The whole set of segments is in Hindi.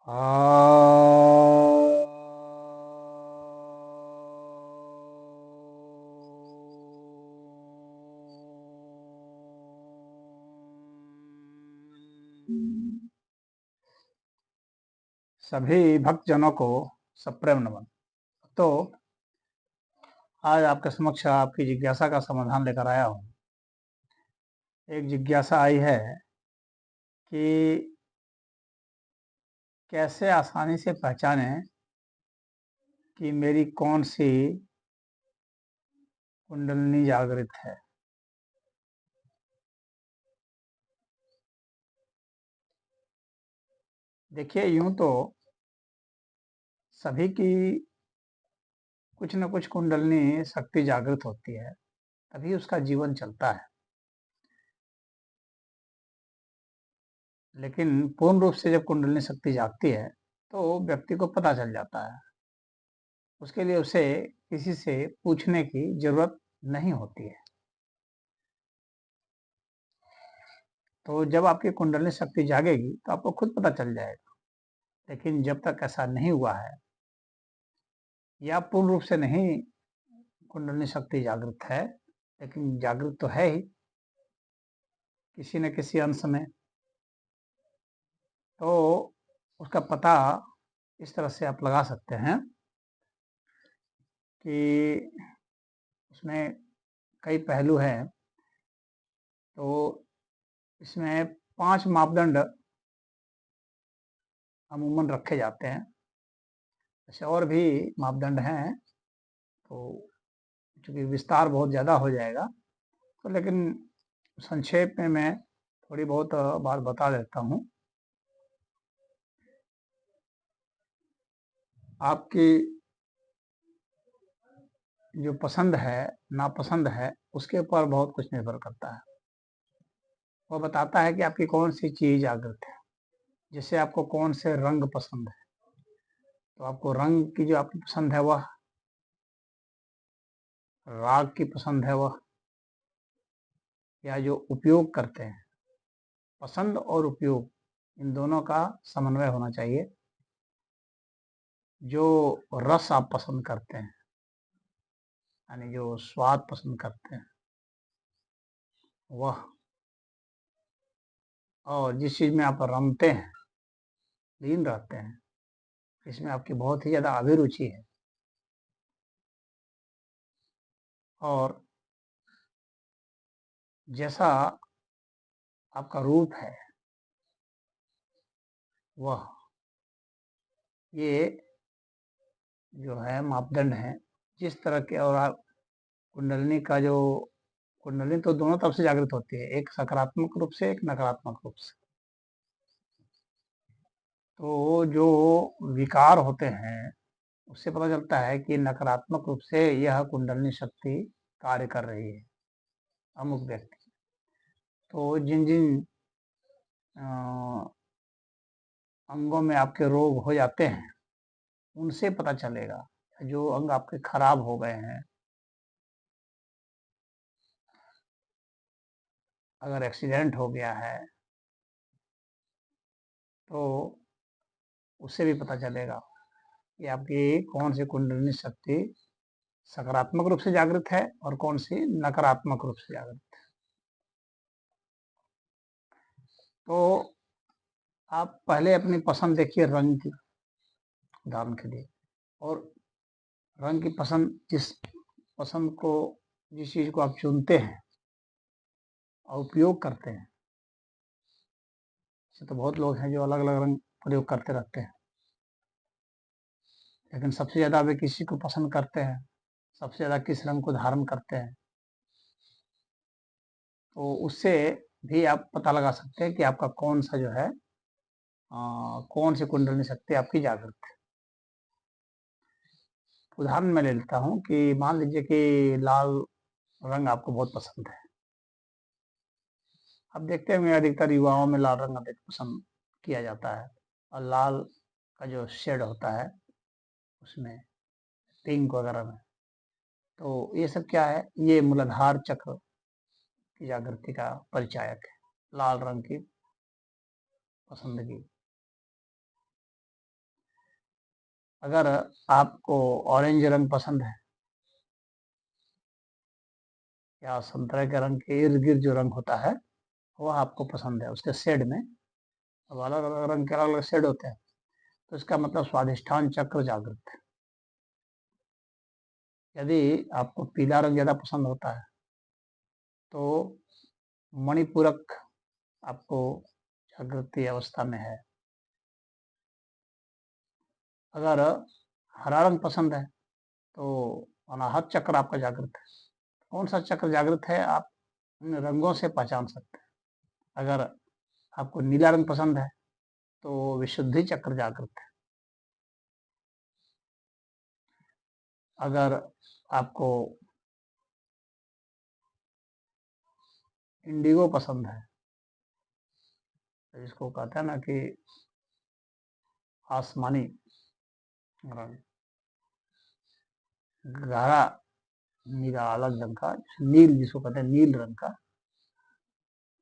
आ सभी भक्तजनों को सप्रेम नमन। तो आज आपके समक्ष आपकी जिज्ञासा का समाधान लेकर आया हूँ। एक जिज्ञासा आई है कि कैसे आसानी से पहचानें कि मेरी कौन सी कुंडलिनी जागृत है। देखिए, यूं तो सभी की कुछ न कुछ कुंडलिनी शक्ति जागृत होती है, तभी उसका जीवन चलता है। लेकिन पूर्ण रूप से जब कुंडलिनी शक्ति जागती है तो व्यक्ति को पता चल जाता है। उसके लिए उसे किसी से पूछने की जरूरत नहीं होती है। तो जब आपकी कुंडलिनी शक्ति जागेगी तो आपको खुद पता चल जाएगा। लेकिन जब तक ऐसा नहीं हुआ है या पूर्ण रूप से नहीं कुंडलिनी शक्ति जागृत है, लेकिन जागृत तो है ही किसी न किसी अंश में, तो उसका पता इस तरह से आप लगा सकते हैं कि उसमें कई पहलू हैं। तो इसमें 5 मापदंड अमूमन रखे जाते हैं। ऐसे और भी मापदंड हैं, तो चूँकि विस्तार बहुत ज़्यादा हो जाएगा, तो लेकिन संक्षेप में मैं थोड़ी बहुत बात बता देता हूँ। आपकी जो पसंद है, नापसंद है, उसके ऊपर बहुत कुछ निर्भर करता है। वो बताता है कि आपकी कौन-सी चीज़ जागृत है। जैसे आपको कौन से रंग पसंद है, तो आपको रंग की जो आपकी पसंद है वह, राग की पसंद है वह, या जो उपयोग करते हैं, पसंद और उपयोग इन दोनों का समन्वय होना चाहिए। जो रस आप पसंद करते हैं, यानी जो स्वाद पसंद करते हैं वह, और जिस चीज़ में आप रमते हैं, लीन रहते हैं, इसमें आपकी बहुत ही ज़्यादा अभिरुचि है, और जैसा आपका रूप है वह, ये जो है मापदंड है। जिस तरह के, और आप कुंडलिनी का जो, कुंडलिनी तो दोनों तरफ से जागृत होती है, एक सकारात्मक रूप से, एक नकारात्मक रूप से। तो जो विकार होते हैं उससे पता चलता है कि नकारात्मक रूप से यह कुंडलिनी शक्ति कार्य कर रही है अमुक व्यक्ति। तो जिन जिन अंगों में आपके रोग हो जाते हैं उनसे पता चलेगा। जो अंग आपके खराब हो गए हैं, अगर एक्सीडेंट हो गया है तो उससे भी पता चलेगा कि आपकी कौन सी कुंडलिनी शक्ति सकारात्मक रूप से जागृत है और कौन सी नकारात्मक रूप से जागृत है। तो आप पहले अपनी पसंद देखिए रंग की, उदाहरण के लिए। और रंग की पसंद, जिस पसंद को, जिस चीज़ को आप चुनते हैं और उपयोग करते हैं, ऐसे तो बहुत लोग हैं जो अलग अलग रंग प्रयोग करते रहते हैं, लेकिन सबसे ज़्यादा वे किसी को पसंद करते हैं, सबसे ज़्यादा किस रंग को धारण करते हैं, तो उससे भी आप पता लगा सकते हैं कि आपका कौन सा जो है, कौन सी कुंडलिनी शक्ति आपकी जागृत है। उदाहरण मैं ले लेता हूँ कि मान लीजिए कि लाल रंग आपको बहुत पसंद है। अब देखते होंगे अधिकतर युवाओं में लाल रंग अधिक पसंद किया जाता है, और लाल का जो शेड होता है उसमें, पिंक वगैरह में, तो ये सब क्या है, ये मूलाधार चक्र की जागृति का परिचायक है, लाल रंग की पसंदगी। अगर आपको ऑरेंज रंग पसंद है या संतरे के रंग के इर्द गिर्द जो रंग होता है वो आपको पसंद है, उसके शेड में, अब अलग अलग रंग के अलग अलग शेड होते हैं, तो इसका मतलब स्वाधिष्ठान चक्र जागृत है। यदि आपको पीला रंग ज्यादा पसंद होता है तो मणिपूरक आपको जागृति अवस्था में है। अगर हरा रंग पसंद है तो अनाहत चक्र आपका जागृत है। कौन सा चक्र जागृत है आप इन रंगों से पहचान सकते हैं। अगर आपको नीला रंग पसंद है तो विशुद्धि चक्र जागृत है। अगर आपको इंडिगो पसंद है, जिसको कहते हैं ना कि आसमानी रंग, गहरा नीला अलग रंग का, नील जिसको कहते हैं नील रंग का,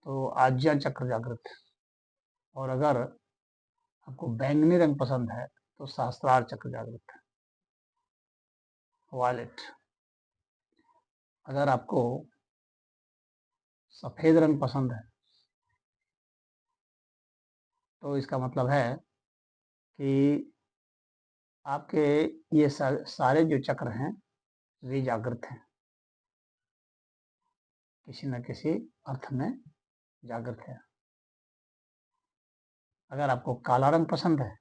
तो आज्ञा चक्र जागृत है। और अगर आपको बैंगनी रंग पसंद है तो सहस्त्रार चक्र जागृत है, वायलेट। अगर आपको सफेद रंग पसंद है तो इसका मतलब है कि आपके ये सारे जो चक्र हैं वे जागृत हैं, किसी न किसी अर्थ में जागृत है। अगर आपको काला रंग पसंद है,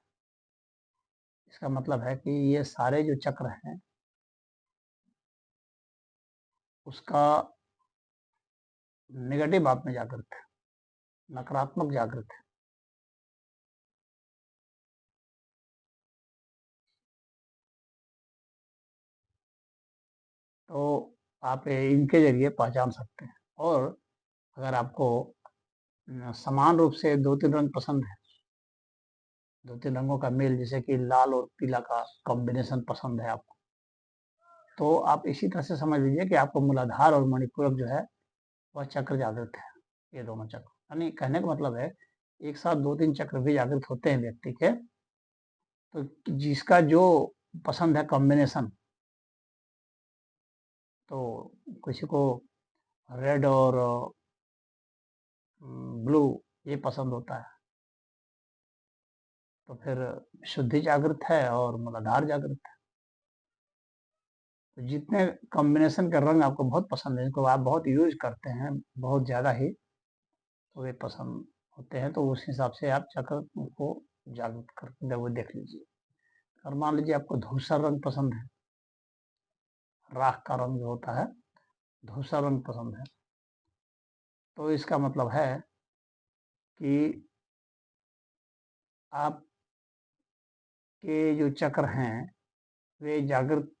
इसका मतलब है कि ये सारे जो चक्र हैं उसका नेगेटिव भाव में जागृत है, नकारात्मक जागृत है। तो आप इनके जरिए पहचान सकते हैं। और अगर आपको समान रूप से दो तीन रंग पसंद है, दो तीन रंगों का मेल, जैसे कि लाल और पीला का कॉम्बिनेशन पसंद है आपको, तो आप इसी तरह से समझ लीजिए कि आपको मूलाधार और मणिपूरक जो है वह चक्र जागृत है। ये दोनों चक्र, यानी कहने का मतलब है एक साथ दो तीन चक्र भी जागृत होते हैं व्यक्ति के, तो जिसका जो पसंद है कॉम्बिनेशन, तो किसी को रेड और ब्लू ये पसंद होता है, तो फिर शुद्धि जागृत है और मूलाधार जागृत है। तो जितने कॉम्बिनेशन के रंग आपको बहुत पसंद है, जिनको आप बहुत यूज करते हैं बहुत ज़्यादा ही, तो वे पसंद होते हैं, तो उस हिसाब से आप चक्र को जागृत करके वो देख लीजिए। और मान लीजिए आपको धूसर रंग पसंद है, राख का रंग जो होता है धूसर रंग पसंद है, तो इसका मतलब है कि आपके जो चक्र हैं वे जागृत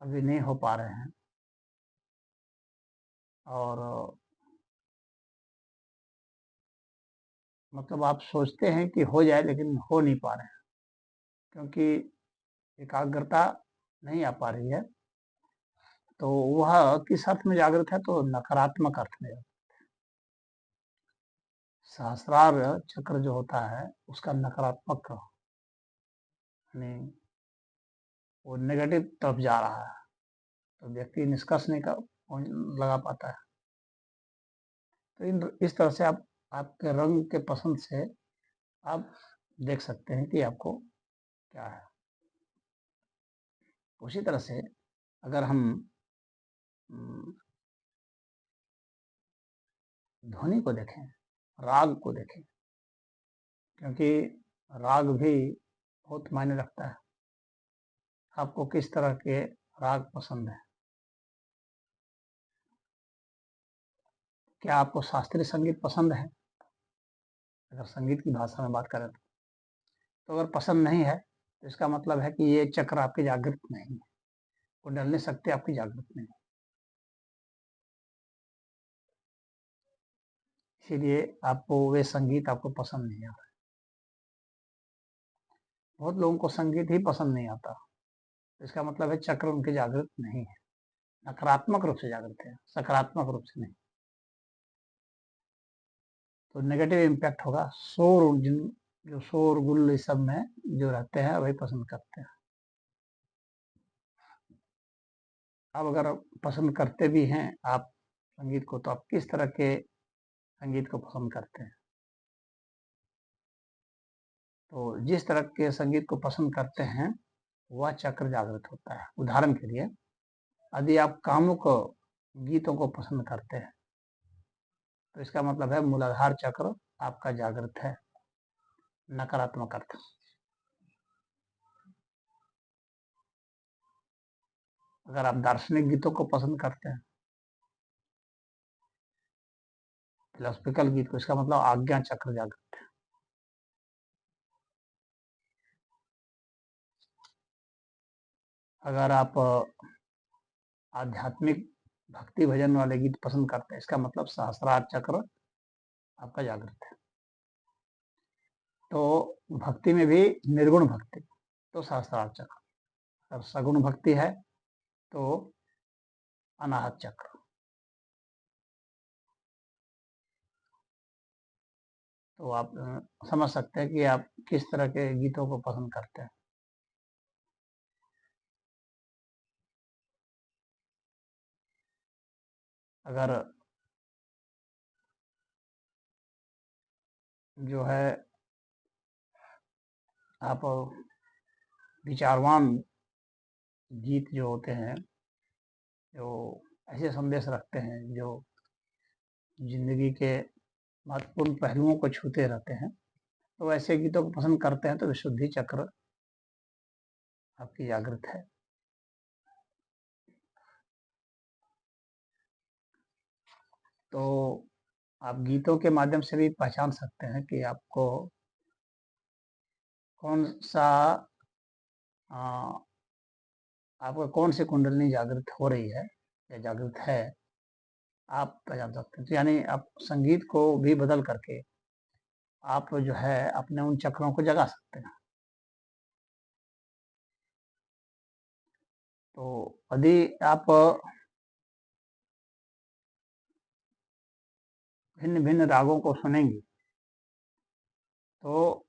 अभी नहीं हो पा रहे हैं, और मतलब आप सोचते हैं कि हो जाए लेकिन हो नहीं पा रहे हैं, क्योंकि एकाग्रता नहीं आ पा रही है। तो वह किस अर्थ में जागृत है, तो नकारात्मक अर्थ में। सहस्रार चक्र जो होता है उसका नकारात्मक, यानी वो नेगेटिव तरफ जा रहा है, तो व्यक्ति निष्कर्ष नहीं लगा पाता है। तो इस तरह से आप आपके रंग के पसंद से आप देख सकते हैं कि आपको क्या है। उसी तरह से अगर हम ध्वनि को देखें, राग को देखें, क्योंकि राग भी बहुत मायने रखता है। आपको किस तरह के राग पसंद है? क्या आपको शास्त्रीय संगीत पसंद है? अगर संगीत की भाषा में बात करें तो अगर पसंद नहीं है तो इसका मतलब है कि ये चक्र आपके जागृत नहीं है, कुंडलिनी शक्ति आपकी जागृत नहीं है। इसीलिए आपको वे संगीत आपको पसंद नहीं आता। बहुत लोगों को संगीत ही पसंद नहीं आता, इसका मतलब है चक्र उनके जागृत नहीं है, नकारात्मक रूप से जागृत है, सकारात्मक रूप से नहीं। तो नेगेटिव इम्पैक्ट होगा। शोर, जिन जो शोर गुल इस सब में जो रहते हैं वही पसंद करते हैं। अब अगर पसंद करते भी हैं आप संगीत को, तो आप किस तरह के संगीत को पसंद करते हैं? तो जिस तरह के संगीत को पसंद करते हैं, वह चक्र जागृत होता है। उदाहरण के लिए, यदि आप कामुक गीतों को पसंद करते हैं, तो इसका मतलब है मूलाधार चक्र आपका जागृत है, नकारात्मक अर्थ। अगर आप दार्शनिक गीतों को पसंद करते हैं, फिलोसफिकल गीत को, इसका मतलब आज्ञा चक्र जागृत है। अगर आप आध्यात्मिक भक्ति भजन वाले गीत पसंद करते हैं, इसका मतलब सहस्रार चक्र आपका जागृत है। तो भक्ति में भी निर्गुण भक्ति तो सहस्रार चक्र, अगर सगुण भक्ति है तो अनाहत चक्र। तो आप समझ सकते हैं कि आप किस तरह के गीतों को पसंद करते हैं। अगर जो है आप विचारवान गीत जो होते हैं, जो ऐसे संदेश रखते हैं, जो जिंदगी के महत्वपूर्ण पहलुओं को छूते रहते हैं, तो ऐसे गीतों को पसंद करते हैं, तो विशुद्धि चक्र आपकी जागृत है। तो आप गीतों के माध्यम से भी पहचान सकते हैं कि आपको कौन सा आपका कौन सी कुंडलनी जागृत हो रही है या जागृत है, आप पहचान सकते हैं। तो यानी आप संगीत को भी बदल करके आप जो है अपने उन चक्रों को जगा सकते हैं। तो यदि आप भिन्न भिन्न रागों को सुनेंगे, तो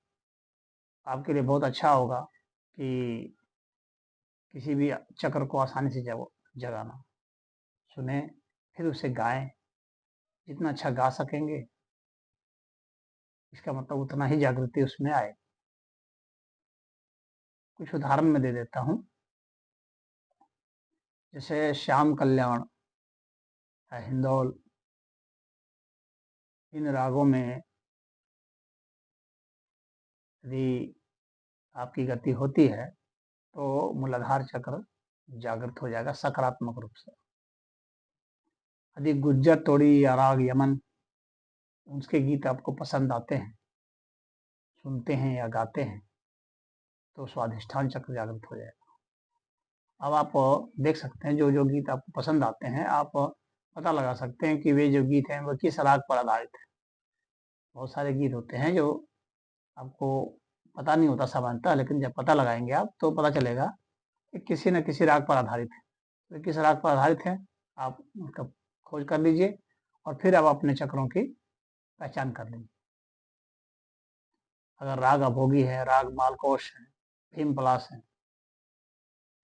आपके लिए बहुत अच्छा होगा कि किसी भी चक्र को आसानी से जगाना। सुने, फिर उसे गाएं। जितना अच्छा गा सकेंगे, इसका मतलब उतना ही जागृति उसमें आए। कुछ उदाहरण मैं दे देता हूँ। जैसे श्याम कल्याण, हिंदौल, इन रागों में यदि आपकी गति होती है, तो मूलाधार चक्र जागृत हो जाएगा सकारात्मक रूप से। यदि गुज्जर तोड़ी या राग यमन, उसके गीत आपको पसंद आते हैं, सुनते हैं या गाते हैं, तो स्वाधिष्ठान चक्र जागृत हो जाएगा। अब आप देख सकते हैं जो जो गीत आपको पसंद आते हैं, आप पता लगा सकते हैं कि वे जो गीत हैं वो किस राग पर आधारित है। बहुत सारे गीत होते हैं जो आपको पता नहीं होता सामान्यतः, लेकिन जब पता लगाएंगे आप तो पता चलेगा कि किसी न किसी राग पर आधारित है। तो किस राग पर आधारित है, आप उसका खोज कर लीजिए और फिर आप अपने चक्रों की पहचान कर लीजिए। अगर राग अभोगी है, राग मालकोश है, भीम पलास है,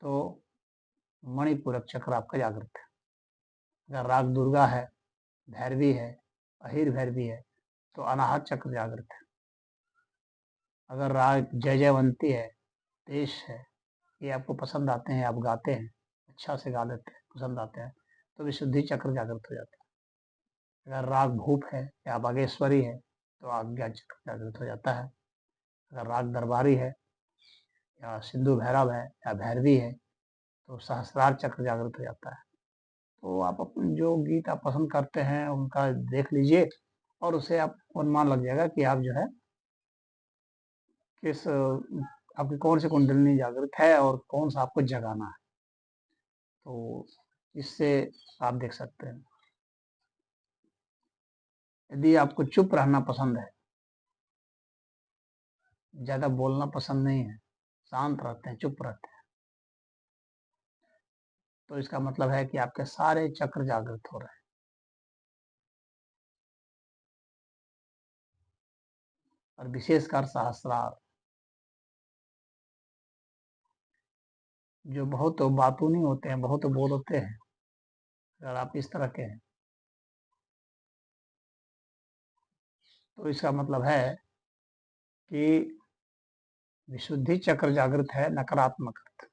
तो मणिपूरक चक्र आपका जागृत है। अगर राग दुर्गा है, भैरवी है, अहिर भैरवी है, तो अनाहत चक्र जागृत है। अगर राग जय जयवंती है, देश है, ये आपको पसंद आते हैं, आप गाते हैं, अच्छा से गा लेते हैं, पसंद आते हैं, तो विशुद्धि चक्र जागृत हो जाता है। अगर राग भूप है या बागेश्वरी है, तो आज्ञा चक्र जागृत हो जाता है। अगर राग दरबारी है या सिंधु भैरव है या भैरवी है, तो सहस्रार चक्र जागृत हो जाता है। तो आप अपन जो गीत आप पसंद करते हैं उनका देख लीजिए और उसे आप अनुमान लग जाएगा कि आप जो है किस आपकी कौन सी कुंडलिनी जागृत है और कौन सा आपको जगाना है। तो इससे आप देख सकते हैं। यदि आपको चुप रहना पसंद है, ज्यादा बोलना पसंद नहीं है, शांत रहते हैं, चुप रहते हैं, तो इसका मतलब है कि आपके सारे चक्र जागृत हो रहे हैं। और विशेषकर सहस्रार, जो बहुत बातूनी होते हैं, बहुत बोल होते हैं, अगर आप इस तरह के हैं तो इसका मतलब है कि विशुद्धि चक्र जागृत है, नकारात्मक अर्थ।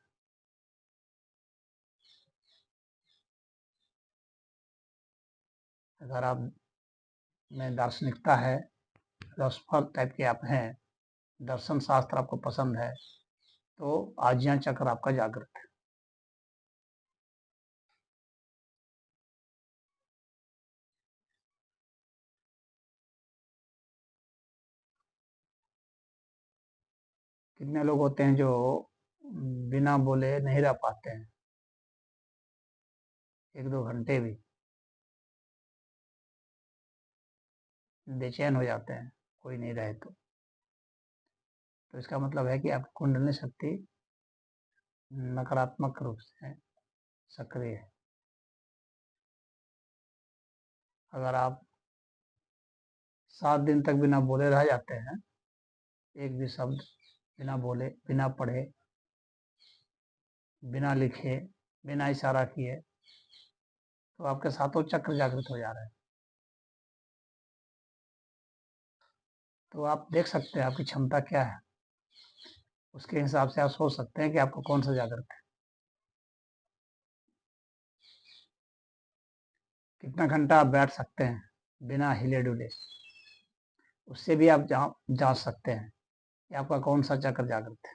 अगर आप में दार्शनिकता है, फिलोसफर टाइप के आप हैं, दर्शन शास्त्र आपको पसंद है, तो आज्ञा चक्र आपका जागृत है। कितने लोग होते हैं जो बिना बोले नहीं रह पाते हैं 1-2 घंटे भी, बेचैन हो जाते हैं कोई नहीं रहे तो इसका मतलब है कि आपकी कुंडलिनी शक्ति नकारात्मक रूप से सक्रिय है। अगर आप 7 दिन तक बिना बोले रह जाते हैं, एक भी शब्द बिना बोले, बिना पढ़े, बिना लिखे, बिना इशारा किए, तो आपके सातों चक्र जागृत हो जा रहे हैं। तो आप देख सकते हैं आपकी क्षमता क्या है, उसके हिसाब से आप सोच सकते हैं कि आपको कौन सा जागृत है। कितना घंटा आप बैठ सकते हैं बिना हिले डुले, उससे भी आप जांच सकते हैं कि आपका कौन सा चक्र जागृत है।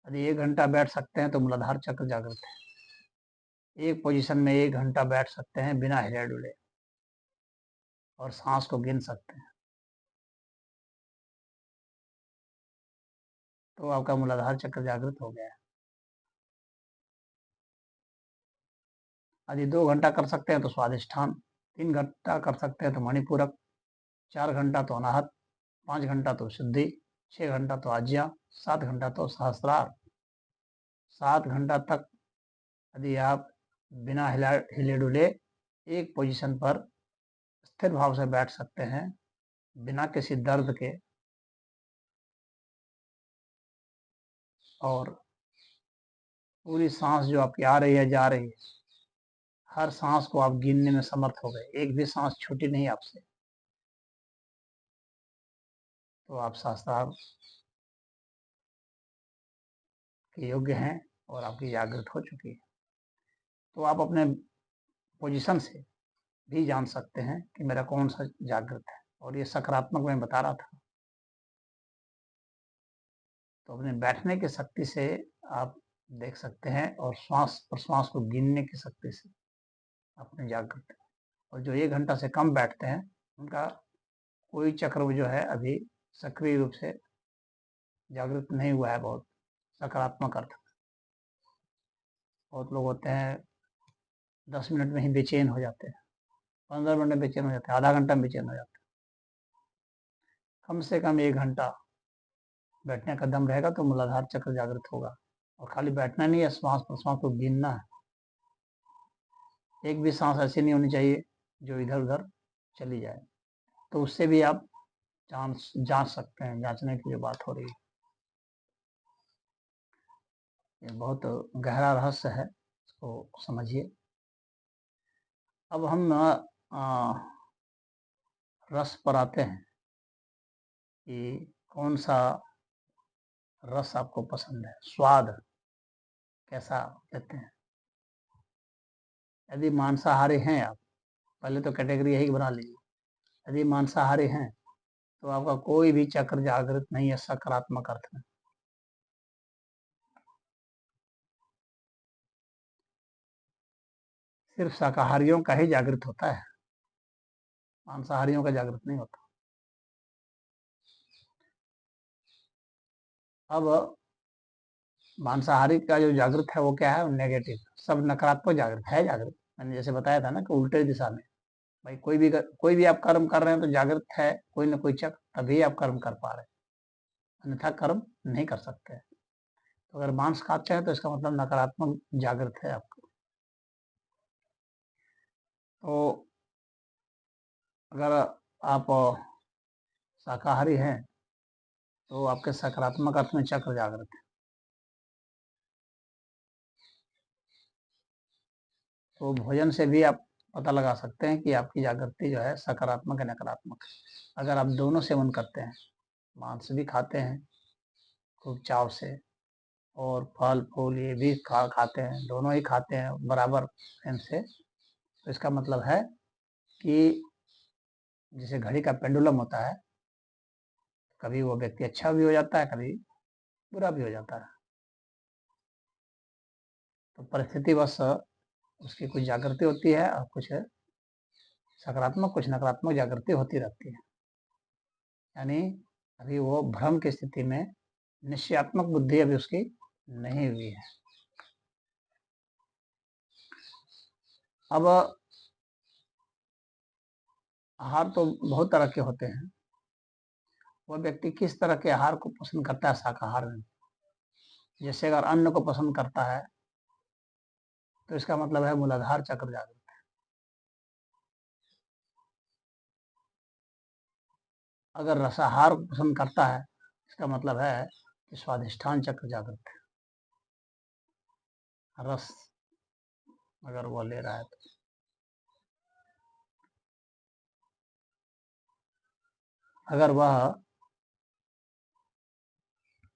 यदि 1 घंटा बैठ सकते हैं तो मूलाधार चक्र जागृत है। एक पोजीशन में 1 घंटा बैठ सकते हैं बिना हिले डुले और सांस को गिन सकते हैं, तो आपका मूलाधार चक्र जागृत हो गया है। यदि 2 घंटा कर सकते हैं तो स्वादिष्ठान, 3 घंटा कर सकते हैं तो मणिपूरक, 4 घंटा तो अनाहत, 5 घंटा तो शुद्धि, 6 घंटा तो आज्ञा, 7 घंटा तो सहस्त्रार। 7 घंटा तक यदि आप बिना हिले डुले एक पोजीशन पर स्थिर भाव से बैठ सकते हैं बिना किसी दर्द के, और पूरी सांस जो आपकी आ रही है जा रही है, हर सांस को आप गिनने में समर्थ हो गए, एक भी सांस छूटी नहीं आपसे, तो आप शास्त्रार्थ के योग्य हैं और आपकी जागृत हो चुकी है। तो आप अपने पोजीशन से भी जान सकते हैं कि मेरा कौन सा जागृत है, और ये सकारात्मक मैं बता रहा था। तो अपने बैठने की शक्ति से आप देख सकते हैं, और श्वास प्रश्वास को गिनने की शक्ति से अपने जागृत है। और जो 1 घंटा से कम बैठते हैं उनका कोई चक्र जो है अभी सक्रिय रूप से जागृत नहीं हुआ है, बहुत सकारात्मक अर्थ। बहुत लोग होते हैं 10 मिनट में ही बेचैन हो जाते हैं, 15 मिनट में बेचैन हो जाते हैं, आधा घंटा में बेचैन हो जाते हैं। कम से कम 1 घंटा बैठने का दम रहेगा तो मूलाधार चक्र जागृत होगा। और खाली बैठना नहीं है, श्वास प्रश्वास को गिनना है। एक भी सांस ऐसी नहीं होनी चाहिए जो इधर उधर चली जाए, तो उससे भी आप जांच सकते हैं, जांचने की जो बात हो रही है। ये बहुत गहरा रहस्य है, इसको समझिए। अब हम रस पर आते हैं कि कौन सा रस आपको पसंद है, स्वाद कैसा लेते हैं। यदि मांसाहारी हैं आप, पहले तो कैटेगरी यही बना लीजिए, यदि मांसाहारी हैं तो आपका कोई भी चक्र जागृत नहीं है सकारात्मक अर्थ में। सिर्फ शाकाहारियों का ही जागृत होता है, मांसाहारियों का जागृत नहीं होता। अब मांसाहारी का जो जागृत है वो क्या है, नेगेटिव, सब नकारात्मक जागृत है। जागृत मैंने जैसे बताया था ना कि उल्टे दिशा में, भाई कोई भी आप कर्म कर रहे हैं तो जागृत है कोई ना कोई चक्र, तभी आप कर्म कर पा रहे हैं, अन्यथा कर्म नहीं कर सकते। तो अगर मांस खाते हैं तो इसका मतलब नकारात्मक जागृत है आपको। तो अगर आप शाकाहारी हैं तो आपके सकारात्मक अर्थ में चक्र जागृत है। तो भोजन से भी आप पता लगा सकते हैं कि आपकी जागृति जो है सकारात्मक है नकारात्मक। अगर आप दोनों सेवन करते हैं, मांस भी खाते हैं खूब चाव से और फल फूल ये भी खाते हैं, दोनों ही खाते हैं बराबर प्रेम से, तो इसका मतलब है कि जैसे घड़ी का पेंडुलम होता है, कभी वो व्यक्ति अच्छा भी हो जाता है, कभी बुरा भी हो जाता है। तो परिस्थितिवश उसकी कुछ जागृति होती है और कुछ सकारात्मक कुछ नकारात्मक जागृति होती रहती है। यानी अभी वो भ्रम की स्थिति में, निश्चयात्मक बुद्धि अभी उसकी नहीं हुई है। अब आहार तो बहुत तरह के होते हैं, वह व्यक्ति किस तरह के आहार को पसंद करता है शाकाहार में। जैसे अगर अन्न को पसंद करता है तो इसका मतलब है मूलाधार चक्र जागृत है। अगर रसाहार को पसंद करता है इसका मतलब है कि स्वादिष्ठान चक्र जागृत है, रस अगर वो ले रहा है तो। अगर वह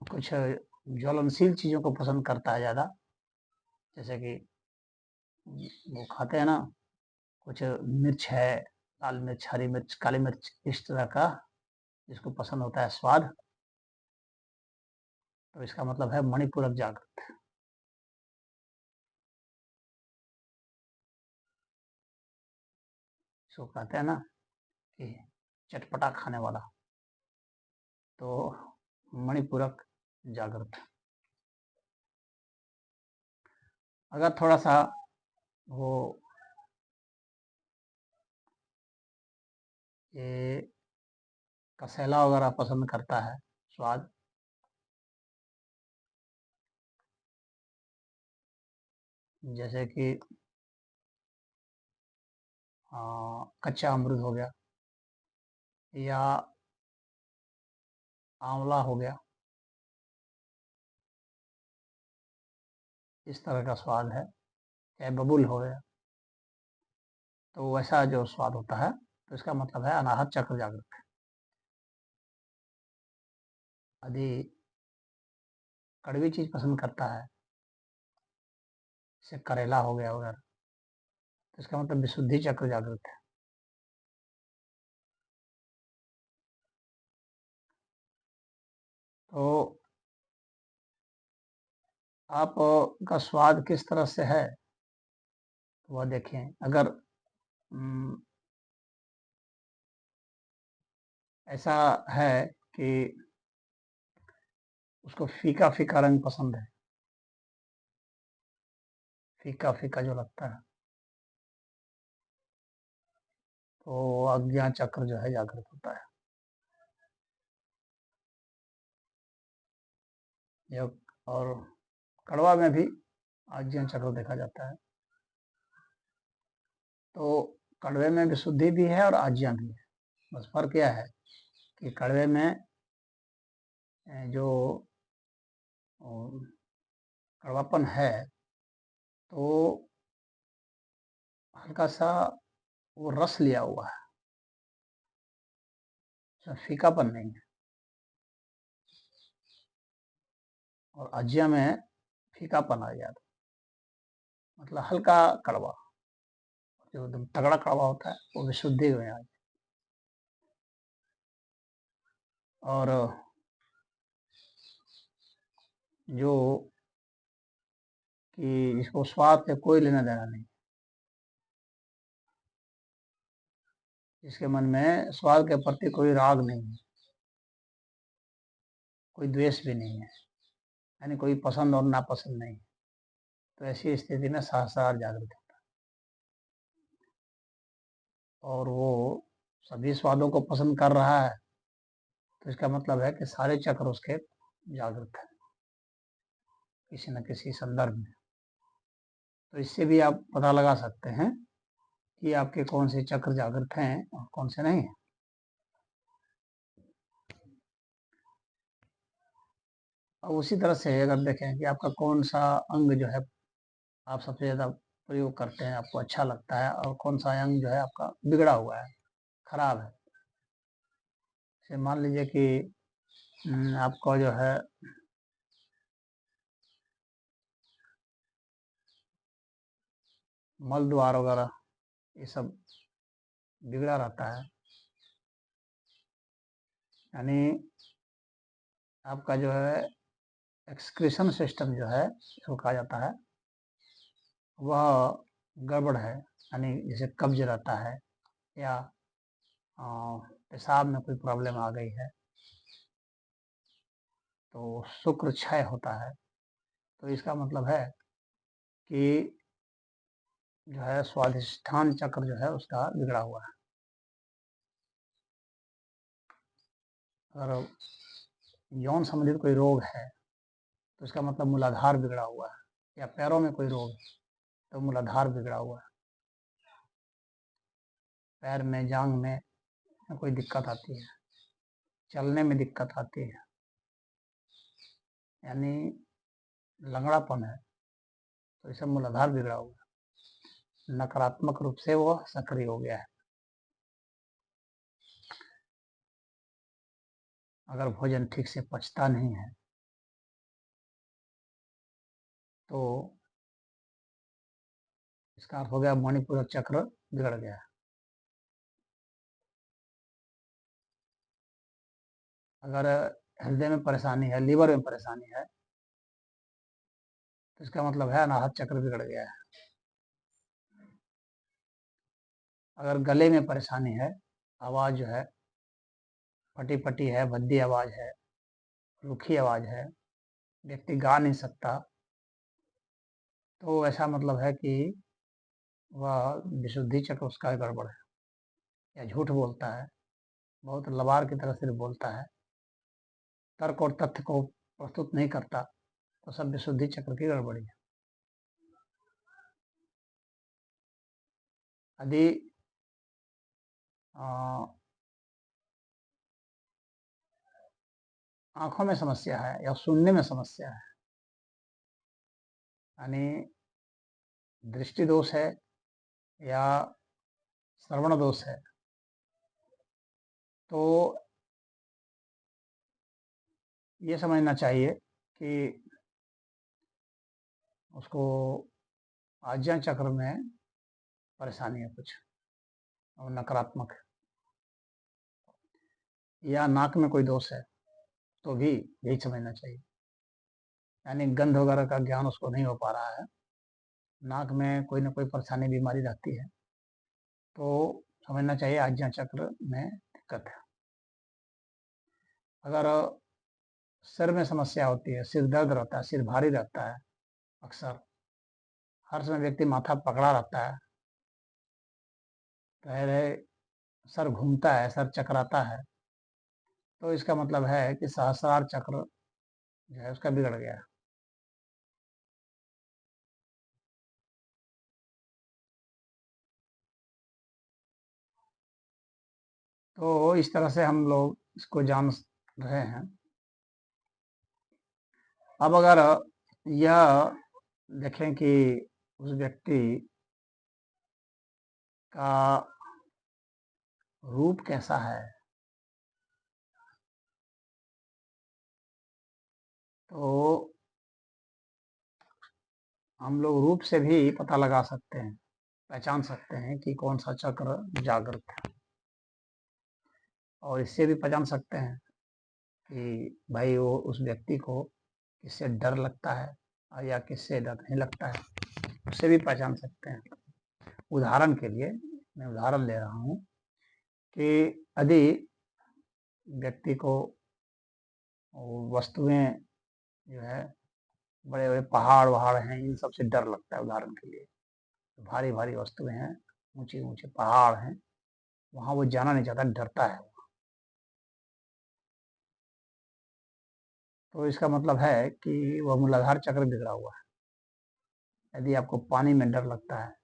कुछ ज्वलनशील चीजों को पसंद करता है ज्यादा, जैसे कि वो खाते हैं ना कुछ मिर्च है, लाल मिर्च, हरी मिर्च, काली मिर्च, इस तरह का जिसको पसंद होता है स्वाद, तो इसका मतलब है मणिपूरक जागृत। इसको कहते हैं ना कि चटपटा खाने वाला, तो मणिपूरक जागृत। अगर थोड़ा सा वो ये कसेला वगैरह पसंद करता है स्वाद, जैसे कि कच्चा अमरूद हो गया या आंवला हो गया, इस तरह का स्वाद है, चाहे बबूल हो गया, तो वैसा जो स्वाद होता है तो इसका मतलब है अनाहत चक्र जागृत है। यदि कड़वी चीज पसंद करता है, जैसे करेला हो गया वगैरह, तो इसका मतलब विशुद्धि चक्र जागृत है। तो आप का स्वाद किस तरह से है तो वह देखें। अगर ऐसा है कि उसको फीका फीका रंग पसंद है, फीका फीका जो लगता है, तो अज्ञा चक्र जो है जागृत होता है। और कड़वा में भी आज्ञा चक्र देखा जाता है। तो कड़वे में विशुद्धि भी है और आज्ञा भी है। बस फर्क क्या है कि कड़वे में जो कड़वापन है तो हल्का सा वो रस लिया हुआ है, फीकापन नहीं है। और आज्ञा में फीकापन आ जाता, मतलब हल्का कड़वा। जो एकदम तगड़ा कड़वा होता है वो विशुद्धि में आ जाता। और जो कि इसको स्वाद से कोई लेना देना नहीं, इसके मन में स्वाद के प्रति कोई राग नहीं है, कोई द्वेष भी नहीं है, यानी कोई पसंद और नापसंद नहीं। तो ऐसी स्थिति में सहस्रार जागृत होता है और वो सभी स्वादों को पसंद कर रहा है, तो इसका मतलब है कि सारे चक्र उसके जागृत है किसी न किसी संदर्भ में। तो इससे भी आप पता लगा सकते हैं कि आपके कौन से चक्र जागृत हैं और कौन से नहीं है। और उसी तरह से अगर देखें कि आपका कौन सा अंग जो है आप सबसे ज़्यादा प्रयोग करते हैं, आपको अच्छा लगता है, और कौन सा अंग जो है आपका बिगड़ा हुआ है, खराब है। जैसे मान लीजिए कि आपका जो है मल द्वार वगैरह ये सब बिगड़ा रहता है, यानी आपका जो है एक्सक्रीशन सिस्टम जो है, इसको कहा जाता है, वह गड़बड़ है, यानी जैसे कब्ज रहता है या पेशाब में कोई प्रॉब्लम आ गई है, तो शुक्र क्षय होता है। तो इसका मतलब है कि जो है स्वाधिष्ठान चक्र जो है उसका बिगड़ा हुआ है। अगर यौन संबंधित कोई रोग है तो इसका मतलब मूलाधार बिगड़ा हुआ है, या पैरों में कोई रोग है तो मूलाधार बिगड़ा हुआ है। पैर में, जांघ में कोई दिक्कत आती है, चलने में दिक्कत आती है, यानी लंगड़ापन है, तो इसे मूलाधार बिगड़ा हुआ है, नकारात्मक रूप से वो सक्रिय हो गया है। अगर भोजन ठीक से पचता नहीं है तो इसका अर्थ हो गया मणिपुरक चक्र बिगड़ गया है। अगर हृदय में परेशानी है, लीवर में परेशानी है, तो इसका मतलब है अनाहत चक्र बिगड़ गया है। अगर गले में परेशानी है, आवाज़ जो है फटी फटी है, भद्दी आवाज़ है, रूखी आवाज़ है, व्यक्ति गा नहीं सकता, तो ऐसा मतलब है कि वह विशुद्धि चक्र उसका गड़बड़ है, या झूठ बोलता है, बहुत लबार की तरह से बोलता है, तर्क और तथ्य को प्रस्तुत नहीं करता, तो सब विशुद्धि चक्र की गड़बड़ी है। यदि आंखों में समस्या है या सुनने में समस्या है, यानी दृष्टि दोष है या श्रवण दोष है, तो ये समझना चाहिए कि उसको आज्ञा चक्र में परेशानी है कुछ, और नकारात्मक है, या नाक में कोई दोष है, तो भी यही समझना चाहिए, यानी गंध वगैरह का ज्ञान उसको नहीं हो पा रहा है, नाक में कोई ना कोई परेशानी, बीमारी रहती है, तो समझना चाहिए आज्ञा चक्र में दिक्कत है। अगर सिर में समस्या होती है, सिर दर्द रहता है, सिर भारी रहता है, अक्सर हर समय व्यक्ति माथा पकड़ा रहता है, पहले सर घूमता है, सर चकराता है, तो इसका मतलब है कि सहस्रार चक्र जो है उसका बिगड़ गया है। तो इस तरह से हम लोग इसको जान रहे हैं। अब अगर यह देखें कि उस व्यक्ति का रूप कैसा है, तो हम लोग रूप से भी पता लगा सकते हैं, पहचान सकते हैं कि कौन सा चक्र जागृत है, और इससे भी पहचान सकते हैं कि भाई वो उस व्यक्ति को किससे डर लगता है और या किससे डर नहीं लगता है, उससे भी पहचान सकते हैं। उदाहरण के लिए मैं उदाहरण ले रहा हूँ कि यदि व्यक्ति को वस्तुएं जो है, बड़े बड़े पहाड़ वहाड़ हैं, इन सब से डर लगता है, उदाहरण के लिए भारी भारी वस्तुएं हैं, ऊंचे ऊंचे पहाड़ हैं, वहां वो जाना नहीं चाहता, डरता है, तो इसका मतलब है कि वह मूलाधार चक्र बिगड़ा हुआ है। यदि आपको पानी में डर लगता है,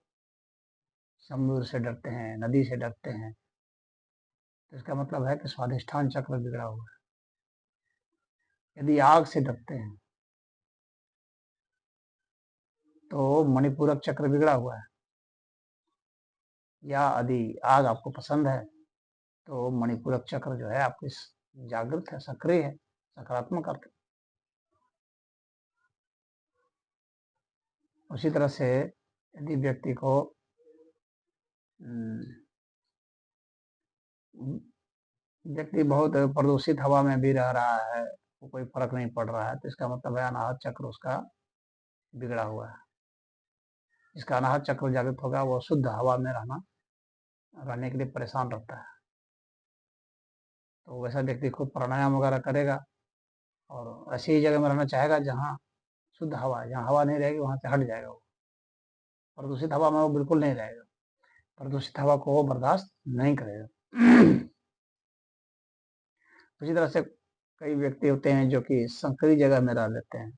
समुद्र से डरते हैं, नदी से डरते हैं, तो इसका मतलब है कि स्वाधिष्ठान चक्र बिगड़ा हुआ है। यदि आग से डरते हैं, तो मणिपूरक चक्र बिगड़ा हुआ है। या यदि आग आपको पसंद है तो मणिपूरक चक्र जो है आपकी जागृत है, सक्रिय है, सकारात्मक अर्थ। उसी तरह से यदि व्यक्ति को व्यक्ति बहुत प्रदूषित हवा में भी रह रहा है, वो कोई फर्क नहीं पड़ रहा है, तो इसका मतलब है अनाहत चक्र उसका बिगड़ा हुआ है। जिसका अनाहत चक्र जागृत होगा वो शुद्ध हवा में रहने के लिए परेशान रहता है। तो वैसा व्यक्ति खुद प्राणायाम वगैरह करेगा और ऐसी ही जगह में रहना चाहेगा जहाँ शुद्ध हवा है। जहाँ हवा नहीं रहेगी वहाँ से हट जाएगा वो। प्रदूषित हवा में वो बिल्कुल नहीं रहेगा, प्रदूषित हवा को वो बर्दाश्त नहीं करेगा। उसी तरह से कई व्यक्ति होते हैं जो कि संकरी जगह में रह लेते हैं,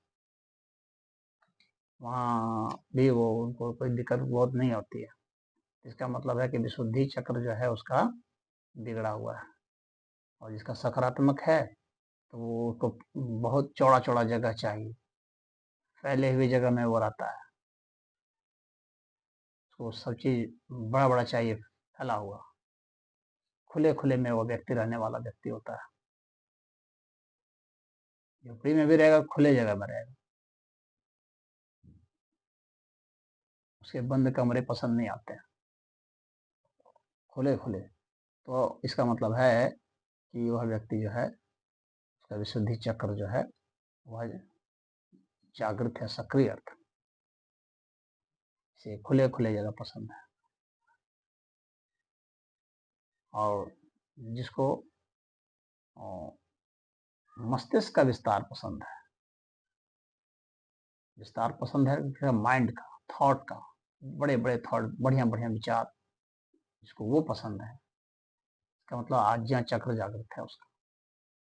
वहाँ भी वो उनको कोई दिक्कत बहुत नहीं होती है। इसका मतलब है कि विशुद्धि चक्र जो है उसका बिगड़ा हुआ है। और जिसका सकारात्मक है तो वो तो बहुत चौड़ा चौड़ा जगह चाहिए, फैले हुई जगह में वो रहता है, उसको सब चीज बड़ा बड़ा चाहिए, फैला हुआ, खुले खुले में वो व्यक्ति रहने वाला व्यक्ति होता है। झोपड़ी में भी रहेगा, खुले जगह में रहेगा, उसके बंद कमरे पसंद नहीं आते हैं, खुले खुले। तो इसका मतलब है कि वह व्यक्ति जो है उसका विशुद्धि चक्र जो है वह जागृत है, सक्रिय अर्थ, इसे खुले खुले जगह पसंद है। और जिसको मस्तिष्क का विस्तार पसंद है, विस्तार पसंद है माइंड का, थॉट का, बड़े बड़े थॉट, बढ़िया बढ़िया विचार, जिसको वो पसंद है, इसका मतलब आज्ञा चक्र जागृत है उसका,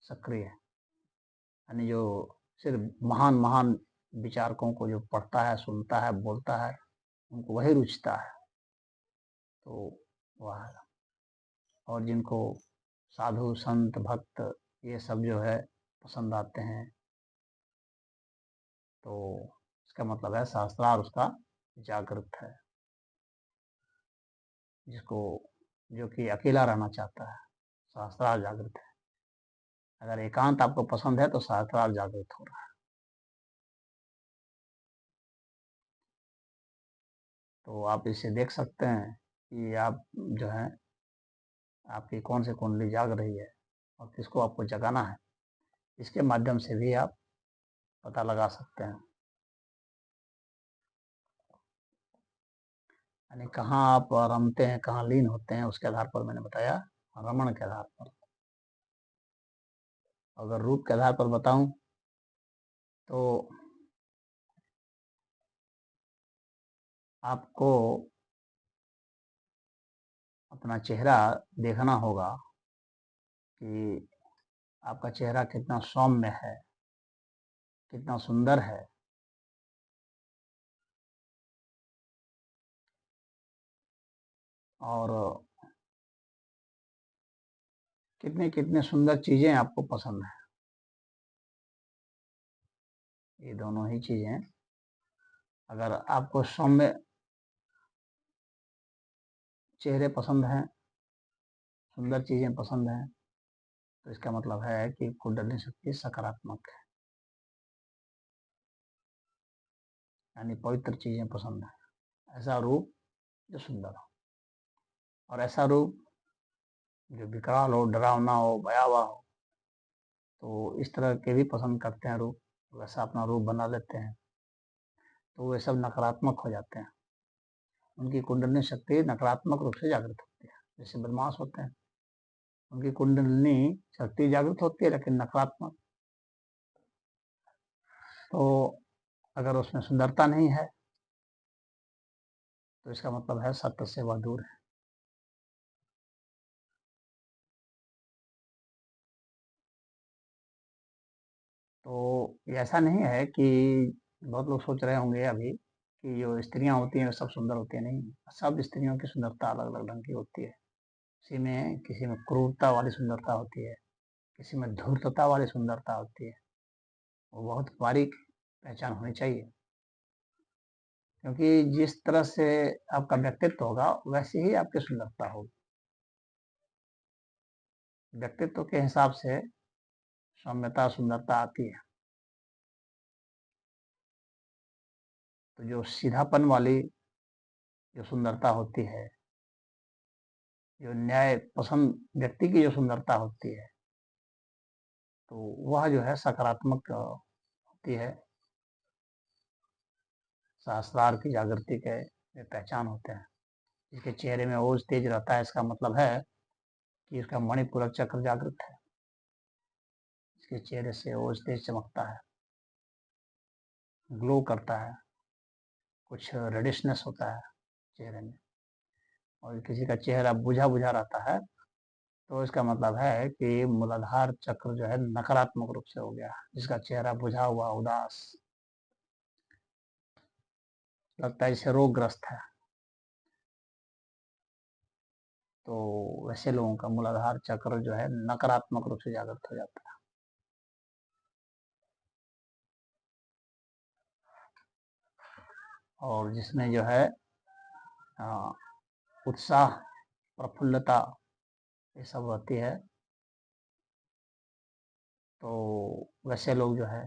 सक्रिय है। यानी जो सिर्फ महान महान विचारकों को जो पढ़ता है, सुनता है, बोलता है, उनको वही रुचता है, तो वह है। और जिनको साधु संत भक्त ये सब जो है पसंद आते हैं, तो इसका मतलब है शास्त्रार्थ उसका जागृत है। जिसको जो कि अकेला रहना चाहता है, शास्त्रार्थ जागृत है। अगर एकांत आपको पसंद है तो शास्त्रार्थ जागृत हो रहा है। तो आप इसे देख सकते हैं कि आप जो है आपकी कौन सी कुंडली जाग रही है और किसको आपको जगाना है, इसके माध्यम से भी आप पता लगा सकते हैं। यानी कहाँ आप रमते हैं, कहाँ लीन होते हैं, उसके आधार पर मैंने बताया, रमण के आधार पर। अगर रूप के आधार पर बताऊं तो आपको अपना चेहरा देखना होगा कि आपका चेहरा कितना सौम्य है, कितना सुंदर है, और कितने कितने सुंदर चीजें आपको पसंद है। ये दोनों ही चीजें, अगर आपको सौम्य चेहरे पसंद हैं, सुंदर चीजें पसंद हैं, तो इसका मतलब है कि कुंडलिनी शक्ति सकारात्मक है, यानी पवित्र चीजें पसंद है। ऐसा रूप जो सुंदर हो, और ऐसा रूप जो विकराल हो, डरावना हो, भयावह हो, तो इस तरह के भी पसंद करते हैं रूप, वैसा अपना रूप बना लेते हैं, तो वे सब नकारात्मक हो जाते हैं। उनकी कुंडलिनी शक्ति नकारात्मक रूप से जागृत होती है। जैसे बदमाश होते हैं, उनकी कुंडलिनी शक्ति जागृत होती है लेकिन नकारात्मक। तो अगर उसमें सुंदरता नहीं है तो इसका मतलब है सत्य से वह दूर है। तो ऐसा नहीं है कि बहुत लोग सोच रहे होंगे अभी कि जो स्त्रियां होती हैं वो सब सुंदर होती हैं। नहीं, सब स्त्रियों की सुंदरता अलग अलग ढंग की होती है। किसी में क्रूरता वाली सुंदरता होती है, किसी में धूर्तता वाली सुंदरता होती है। वो बहुत बारीक पहचान होनी चाहिए। क्योंकि जिस तरह से आपका व्यक्तित्व होगा वैसे ही आपकी सुंदरता होगी। व्यक्तित्व के हिसाब से सौम्यता सुंदरता आती है। तो जो सीधापन वाली जो सुंदरता होती है, जो न्याय पसंद व्यक्ति की जो सुंदरता होती है, तो वह जो है सकारात्मक होती है, सहस्रार की जागृति के पहचान होते हैं। इसके चेहरे में ओज तेज रहता है, इसका मतलब है कि इसका मणिपुरक चक्र जागृत है। इसके चेहरे से ओज तेज चमकता है, ग्लो करता है, कुछ रेडिशनेस होता है चेहरे में। और किसी का चेहरा बुझा बुझा रहता है तो इसका मतलब है कि मूलाधार चक्र जो है नकारात्मक रूप से हो गया। जिसका चेहरा बुझा हुआ, उदास, लगता है जैसे रोगग्रस्त है, तो वैसे लोगों का मूलाधार चक्र जो है नकारात्मक रूप से जागृत हो जाता है। और जिसमें जो है उत्साह, प्रफुल्लता ये सब रहती है, तो वैसे लोग जो है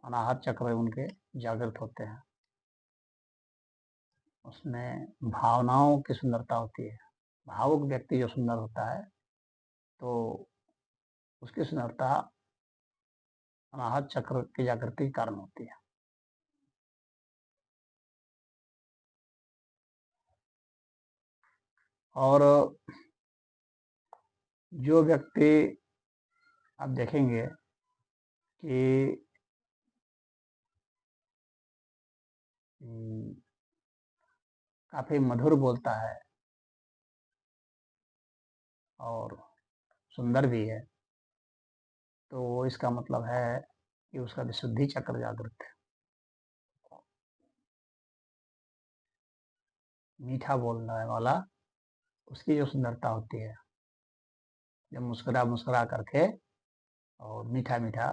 अनाहत चक्र उनके जागृत होते हैं। उसमें भावनाओं की सुंदरता होती है। भावुक व्यक्ति जो सुंदर होता है तो उसकी सुंदरता अनाहत चक्र की जागृति के कारण होती है। और जो व्यक्ति आप देखेंगे कि काफी मधुर बोलता है और सुंदर भी है, तो इसका मतलब है कि उसका विशुद्धि चक्र जागृत है। मीठा बोलने वाला, उसकी जो सुंदरता होती है, जब मुस्कुरा मुस्कुरा करके और मीठा मीठा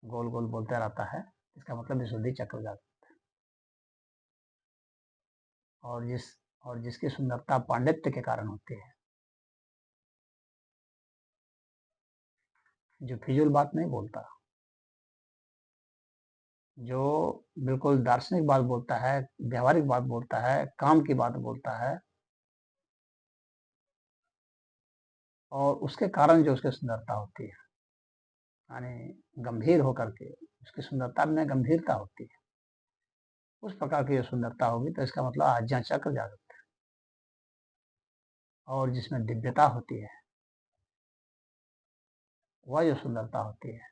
गोल गोल बोलता रहता है, इसका मतलब विशुद्धि चक्र जागृत है। और जिसकी सुंदरता पांडित्य के कारण होती है, जो फिजूल बात नहीं बोलता, जो बिल्कुल दार्शनिक बात बोलता है, व्यवहारिक बात बोलता है, काम की बात बोलता है, और उसके कारण जो उसकी सुंदरता होती है, यानी गंभीर होकर के उसकी सुंदरता में गंभीरता होती है, उस प्रकार की जो सुंदरता होगी तो इसका मतलब आज्ञा चक्र जागृत है। और जिसमें दिव्यता होती है, वह जो सुंदरता होती है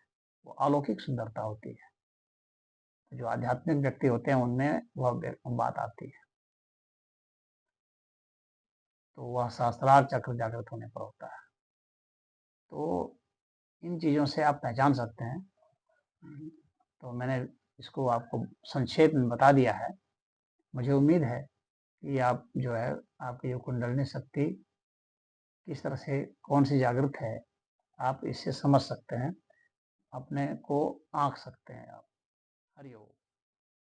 वो अलौकिक सुंदरता होती है। जो आध्यात्मिक व्यक्ति होते हैं उनमें वह बात आती है, तो वह सहस्रार चक्र जागृत होने पर होता है। तो इन चीज़ों से आप पहचान सकते हैं। तो मैंने इसको आपको संक्षेप में बता दिया है। मुझे उम्मीद है कि आप जो है आपकी जो कुंडलिनी शक्ति किस तरह से कौन सी जागृत है, आप इससे समझ सकते हैं, अपने को आंक सकते हैं आप। हरि ओम।